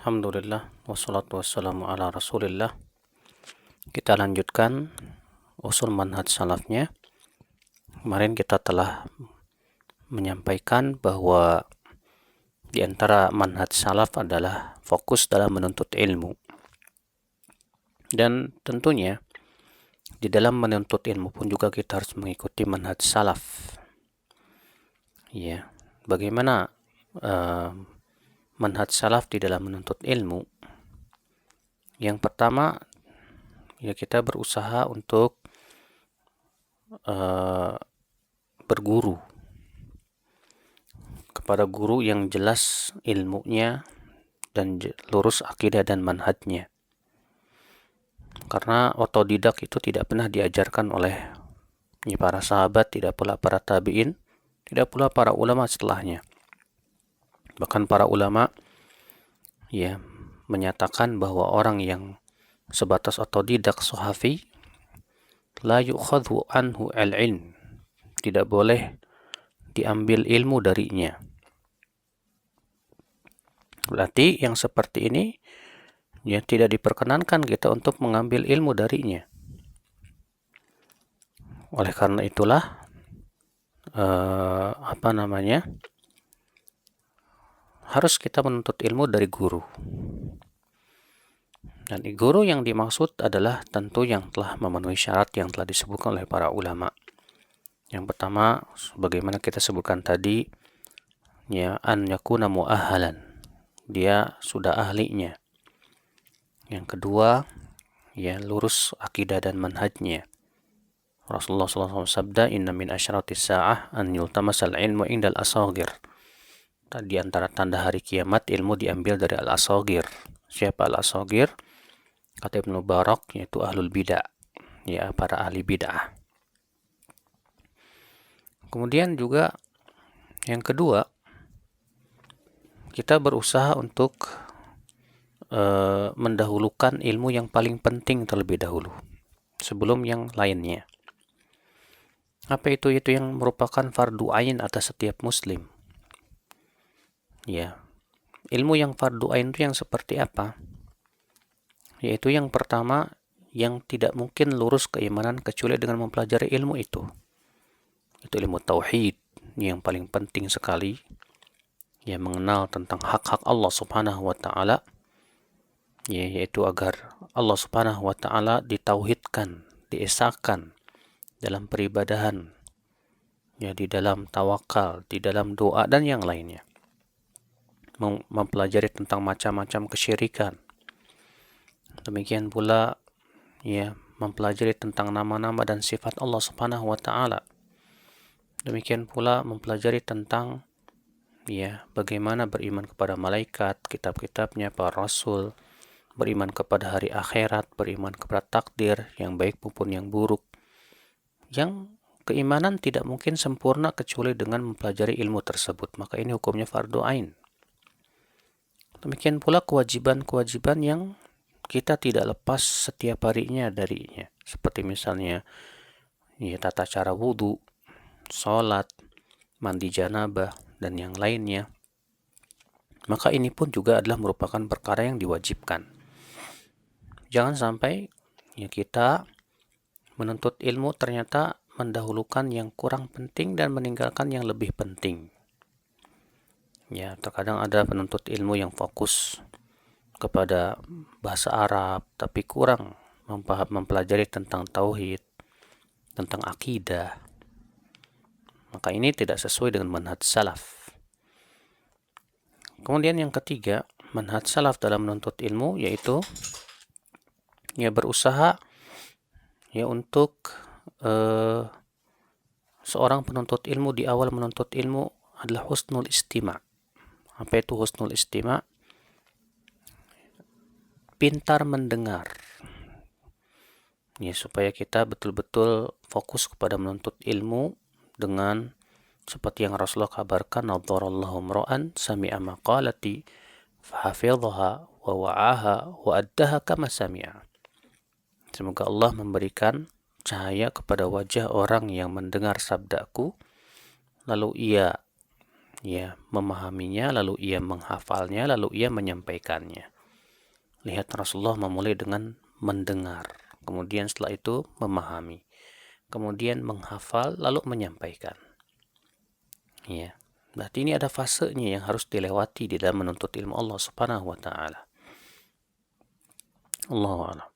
Alhamdulillah, wassalatu wassalamu ala rasulillah. Kita lanjutkan usul manhaj salafnya. Kemarin kita telah menyampaikan bahwa di antara manhaj salaf adalah fokus dalam menuntut ilmu. Dan tentunya di dalam menuntut ilmu pun juga kita harus mengikuti manhaj salaf. Ya, bagaimana manhaj salaf di dalam menuntut ilmu? Yang pertama, ya kita berusaha untuk berguru kepada guru yang jelas ilmunya dan lurus akidah dan manhajnya. Karena otodidak itu tidak pernah diajarkan oleh para sahabat, tidak pula para tabi'in, tidak pula para ulama setelahnya. Bahkan para ulama menyatakan bahwa orang yang sebatas otodidak suhafi la yu'khadhu anhu al-ilm, tidak boleh diambil ilmu darinya. Berarti yang seperti ini tidak diperkenankan kita untuk mengambil ilmu darinya. Oleh karena itulah harus kita menuntut ilmu dari guru. Dan guru yang dimaksud adalah tentu yang telah memenuhi syarat yang telah disebutkan oleh para ulama. Yang pertama, sebagaimana kita sebutkan tadi, an yakuna mu'ahhalan, dia sudah ahlinya. Yang kedua, lurus akidah dan manhajnya. Rasulullah SAW sabda, inna min asyratis sa'ah an yultamasal ilmu indal asagir. Di antara tanda hari kiamat, ilmu diambil dari al-asagir. Siapa al-asagir? Kata Ibnu Barak, yaitu ahlul bid'ah, para ahli bid'ah. Kemudian juga yang kedua, kita berusaha untuk mendahulukan ilmu yang paling penting terlebih dahulu sebelum yang lainnya. Apa itu? Itu yang merupakan fardu ain atas setiap muslim. Ilmu yang fardu ain itu yang seperti apa? Yaitu yang pertama, yang tidak mungkin lurus keimanan kecuali dengan mempelajari ilmu itu. Itu ilmu tauhid yang paling penting sekali. Mengenal tentang hak-hak Allah Subhanahu wa taala, yaitu agar Allah Subhanahu wa taala ditauhidkan, diesakan dalam peribadahan, di dalam tawakal, di dalam doa dan yang lainnya. Mempelajari tentang macam-macam kesyirikan. Demikian pula mempelajari tentang nama-nama dan sifat Allah Subhanahu wa taala. Demikian pula mempelajari tentang bagaimana beriman kepada malaikat, kitab-kitabnya, para rasul, beriman kepada hari akhirat, beriman kepada takdir yang baik maupun yang buruk. Yang keimanan tidak mungkin sempurna kecuali dengan mempelajari ilmu tersebut. Maka ini hukumnya fardu ain. Demikian pula kewajiban-kewajiban yang kita tidak lepas setiap harinya darinya. Seperti misalnya tata cara wudhu, sholat, mandi janabah, dan yang lainnya. Maka ini pun juga adalah merupakan perkara yang diwajibkan. Jangan sampai kita menuntut ilmu ternyata mendahulukan yang kurang penting dan meninggalkan yang lebih penting. Terkadang ada penuntut ilmu yang fokus kepada bahasa Arab tapi kurang mempelajari tentang tauhid, tentang akidah. Maka ini tidak sesuai dengan manhaj salaf. Kemudian yang ketiga, manhaj salaf dalam menuntut ilmu yaitu berusaha untuk seorang penuntut ilmu di awal menuntut ilmu adalah husnul istima'. Apa itu husnul istima'? Pintar mendengar. Supaya kita betul-betul fokus kepada menuntut ilmu dengan seperti yang Rasulullah kabarkan, nadharallahu imra'an sami'a maqalati fahafidhaha wa wa'aha wa addaha kama sami'a. Semoga Allah memberikan cahaya kepada wajah orang yang mendengar sabdaku, lalu ia Ya, memahaminya, lalu ia menghafalnya, lalu ia menyampaikannya. Lihat Rasulullah memulai dengan mendengar, kemudian setelah itu memahami, kemudian menghafal, lalu menyampaikan. Ya, berarti ini ada fasenya yang harus dilewati di dalam menuntut ilmu Allah Subhanahu wa taala. Allahu a'lam.